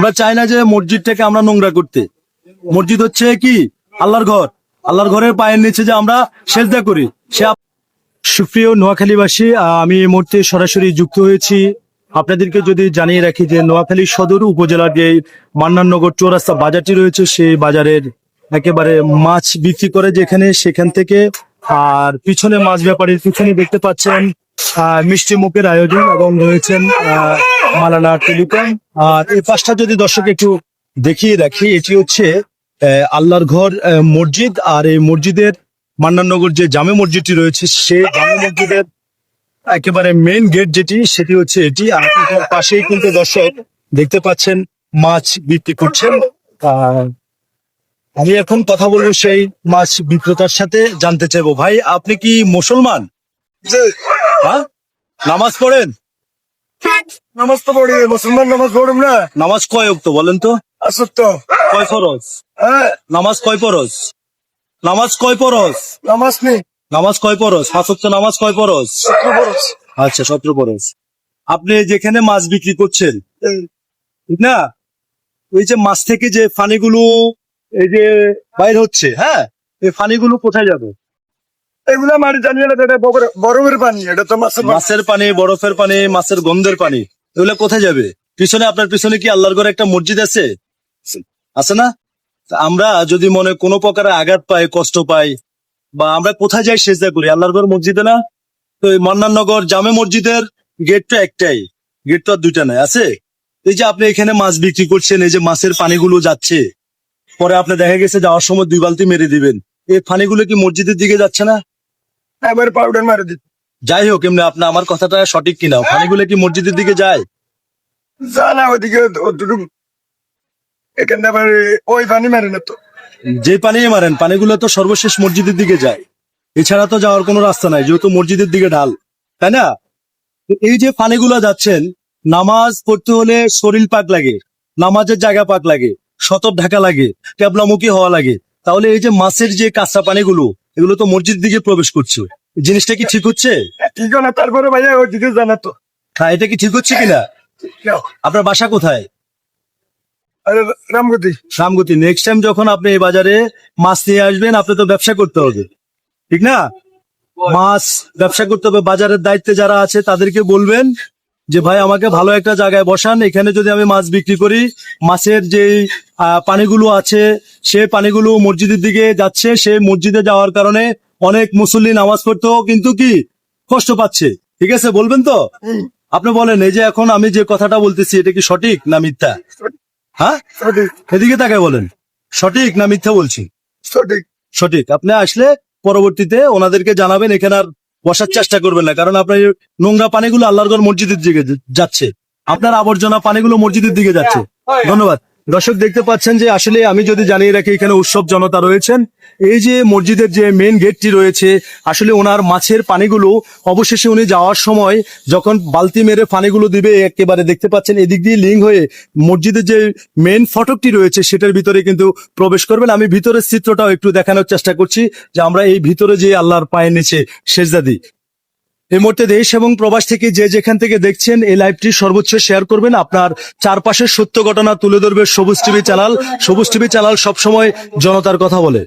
আমরা চাই না যে মসজিদটাকে আমরা নোংরা করতে। মসজিদ হচ্ছে কি আল্লাহর ঘর, আল্লাহর ঘরের পায়ের নিচে যে আমরা সেজদা করি। সুপ্রিয় নোয়াখালীবাসী, আমি এই মুহূর্তে সরাসরি যুক্ত হয়েছি। আপনাদেরকে যদি জানিয়ে রাখি যে নোয়াখালী সদর উপজেলার যে মান্নাননগর চৌরাস্তা বাজারটি রয়েছে, সেই বাজারের একেবারে মাছ বিক্রি করে যেখানে, সেখান থেকে আর পিছনে মাছ ব্যাপারীর পিছনে দেখতে পাচ্ছেন মিষ্টি মুখের আয়োজন এবং রয়েছেন মালানা টেলিকম। আর এই পাশটা যদি দর্শক একটু দেখিয়ে রাখি, এটি হচ্ছে আল্লাহর ঘর মসজিদ। আর এই মসজিদের মান্নাননগর যে জামে মসজিদটি রয়েছে, সেই জামে মসজিদের একেবারে মেইন গেট যেটি, সেটি হচ্ছে এটি। আর পাশেই কিন্তু দর্শক দেখতে পাচ্ছেন মাছ বিক্রি করছেন। আমি এখন কথা বলবো সেই মাছ বিক্রেতার সাথে, জানতে চাইবো, ভাই আপনি কি মুসলমান? হ্যাঁ, নামাজ পড়েন? নামাজ তো পড়ি, মুসলমান নামাজ পড়ুম না। নামাজ কয় ওয়াক্ত বলেন তো? আসতো কয় ফরজ? নামাজ কয় ফরজ? নামাজ কয় ফরজ? নামাজ নেই, নামাজ কয় ফরজ? 5 ওয়াক্ত নামাজ কয় ফরজ? আচ্ছা, 17 ফরজ। আপনি যেখানে মাছ বিক্রি করছেন, ঠিক না, ওই যে মাছ থেকে যে পানিগুলো এই যে বাইর হচ্ছে, হ্যাঁ, এই পানিগুলো কোথায় যাবে? এগুলা মারি জানি না, এটা বরফের পানি, এটা তো মাছের পানি, বরফের পানি, মাছের গন্ধের পানি, এগুলো কোথায় যাবে? পিছনে, আপনার পিছনে কি আল্লাহর ঘরে একটা মসজিদ আছে? আছে না? আমরা যদি মনে কোনো প্রকারে আঘাত পাই, কষ্ট পাই, বা আমরা কোথায় যাই সেজদা করি? আল্লাহর ঘর মসজিদে না? তো এই মান্নাননগর জামে মসজিদের গেট তো একটাই, গেট তো আর দুইটা নাই, আছে। এই যে আপনি এখানে মাছ বিক্রি করছেন, এই যে মাছের পানিগুলো যাচ্ছে, পরে আপনি দেখা গেছে যাওয়ার সময় 2 বালতি মেরে দিবেন, এই পানিগুলো কি মসজিদের দিকে যাচ্ছে না? এবার পাউডার মারি দিত। যাই হোক, এমনি আপনার আমার কথাটা সঠিক কিনা, পানিগুলো কি মসজিদের দিকে যায়? জানা ওইদিকে এখানে আবার ওই পানি মারে না তো। যে পানি মারেন, পানিগুলো তো সর্বশেষ মসজিদের দিকে যায়, এছাড়া তো যাওয়ার কোনো রাস্তা নাই, যেহেতু মসজিদের দিকে ঢাল, তাই না? এই যে পানিগুলো যাচ্ছেন, নামাজ পড়তে হলে শরীর পাক লাগে, নামাজের জায়গা পাক লাগে, শতব ঢাকা লাগে, ক্যাবলামুখী হওয়া লাগে, তাহলে এই যে মাছের যে কাঁচা পানিগুলো, এগুলো তো মসজিদের দিকে প্রবেশ করছে, জিনিসটা কি ঠিক হচ্ছে? ঠিক না, তারপরে ভাইয়া ওইদিকে জানা তো। হ্যাঁ, এটা কি ঠিক হচ্ছে কিনা? আপনার বাসা কোথায়? আরে রামগতি। রামগতি। নেক্সট টাইম যখন আপনি এই বাজারে মাছ নিয়ে আসবেন, আপনি তো ব্যবসা করতে হবে, ঠিক না? মাছ ব্যবসা করতে হবে, বাজারের দায়িত্বে যারা আছে তাদেরকে বলবেন যে ভাই আমাকে ভালো একটা জায়গায় বসান, এখানে যদি আমি মাছ বিক্রি করি, মাছের যে পানিগুলো আছে, সে পানিগুলো মসজিদের দিকে যাচ্ছে, সে মসজিদে যাওয়ার কারণে অনেক মুসল্লি নামাজ পড়তেও কিন্তু কি কষ্ট পাচ্ছে, ঠিক আছে? বলবেন তো? আপনি বলেন, এই যে এখন আমি যে কথাটা বলতেছি, এটা কি সঠিক না মিথ্যা? হ্যাঁ, এদিকে তাকায় বলেন, সঠিক না মিথ্যা বলছি? সঠিক। সঠিক। আপনি আসলে পরবর্তীতে ওনাদেরকে জানাবেন, এখানে আর বসার চেষ্টা করবেন না, কারণ আপনার নোংরা পানিগুলো আল্লাহর ঘর মসজিদের দিকে যাচ্ছে, আপনার আবর্জনা পানিগুলো মসজিদের দিকে যাচ্ছে। ধন্যবাদ। দর্শক দেখতে পাচ্ছেন যে আসলে আমি যদি জানিয়ে রাখি, এখানে উৎসব জনতা রয়েছেন। এই যে মসজিদের যে মেইন গেটটি রয়েছে, আসলে ওনার মাছের পানিগুলো অবশেষে উনি যাওয়ার সময় যখন বালতি মেরে পানিগুলো দিবে, একেবারে দেখতে পাচ্ছেন এদিক দিয়ে লিঙ্ক হয়ে মসজিদের যে মেইন ফটকটি রয়েছে, সেটার ভিতরে কিন্তু প্রবেশ করবেন। আমি ভিতরের চিত্রটাও একটু দেখানোর চেষ্টা করছি, যে আমরা এই ভিতরে যে আল্লাহর পায়ের নিচে সেজদা দিই। এই মুহূর্তে দেশ এবং প্রবাস থেকে যে যেখান থেকে দেখছেন, এই লাইভটি সর্বোচ্চ শেয়ার করবেন। আপনার চারপাশের সত্য ঘটনা তুলে ধরবে সবুজ টিভি চ্যানেল। সবুজ টিভি চ্যানেল সবসময় জনতার কথা বলে।